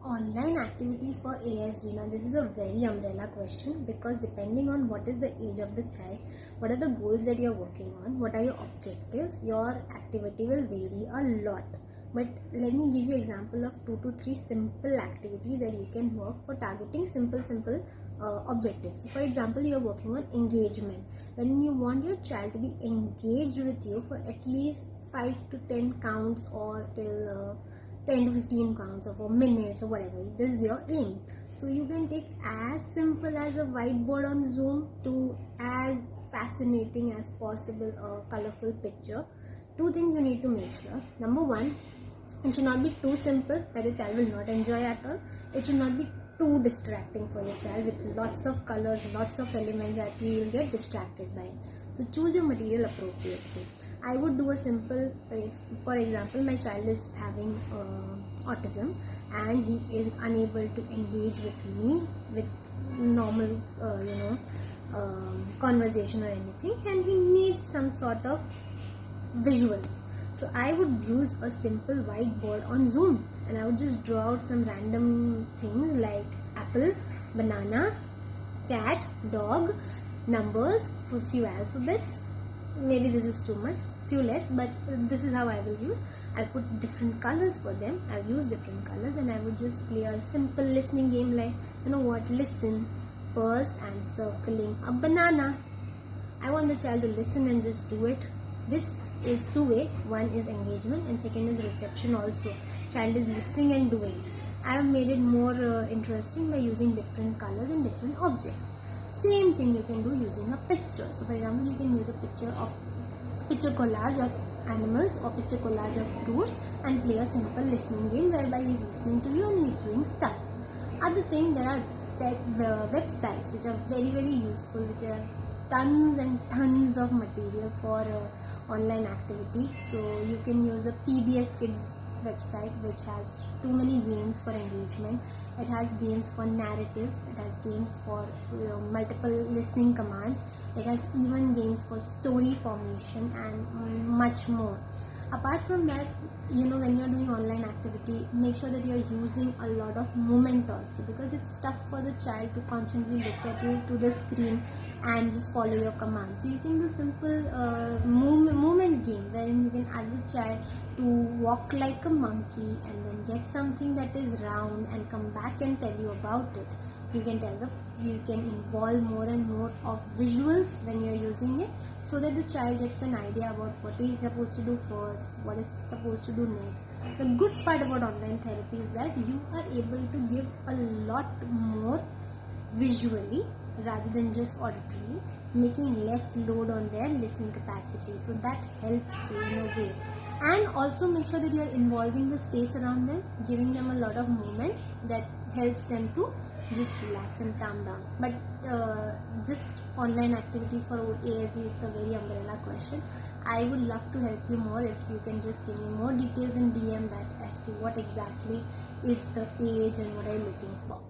Online activities for ASD. Now this is a very umbrella question, because depending on what is the age of the child, what are the goals that you're working on, what are your objectives, your activity will vary a lot. But let me give you example of 2 to 3 simple activities that you can work for targeting simple objectives. So for example, you are working on engagement. When you want your child to be engaged with you for at least 5 to 10 counts, or till 10 to 15 counts, or for minutes, or whatever, this is your aim. So you can take as simple as a whiteboard on Zoom to as fascinating as possible a colorful picture. Two things you need to make sure. Number one, it should not be too simple that your child will not enjoy at all. It should not be too distracting for your child with lots of colors, lots of elements that he will get distracted by. So choose your material appropriately. I would do a simple, if for example my child is having autism and he is unable to engage with me with normal conversation or anything, and he needs some sort of visual. So I would use a simple whiteboard on Zoom, and I would just draw out some random things like apple, banana, cat, dog, numbers for few alphabets. Maybe this is too much, few less, but this is how I will use. I'll put different colors for them. I'll use different colors, and I would just play a simple listening game like, listen. First, I'm circling a banana. I want the child to listen and just do it. This is two-way. One is engagement and second is reception also. Child is listening and doing. I have made it more interesting by using different colors and different objects. Same thing you can do using a picture. So for example, you can use a picture collage of animals or picture collage of fruits and play a simple listening game whereby he's listening to you and he's doing stuff. Other thing, there are websites which are very, very useful, which are tons and tons of material for online activity. So you can use the PBS Kids website, which has too many games for engagement. It has games for narratives, it has games for multiple listening commands, it has even games for story formation and much more. Apart from that, when you're doing online activity, make sure that you're using a lot of movement also, because it's tough for the child to constantly look at you to the screen and just follow your commands. So you can do simple movement game wherein you can ask the child to walk like a monkey and then get something that is round and come back and tell you about it. You can involve more and more of visuals when you're using it, so that the child gets an idea about what he's supposed to do first, what is supposed to do next. The good part about online therapy is that you are able to give a lot more visually rather than just auditory, making less load on their listening capacity. So that helps you in a way. And also make sure that you are involving the space around them, giving them a lot of movement that helps them to just relax and calm down. But just online activities for ASD, it's a very umbrella question. I would love to help you more if you can just give me more details in DM that as to what exactly is the age and what are you looking for.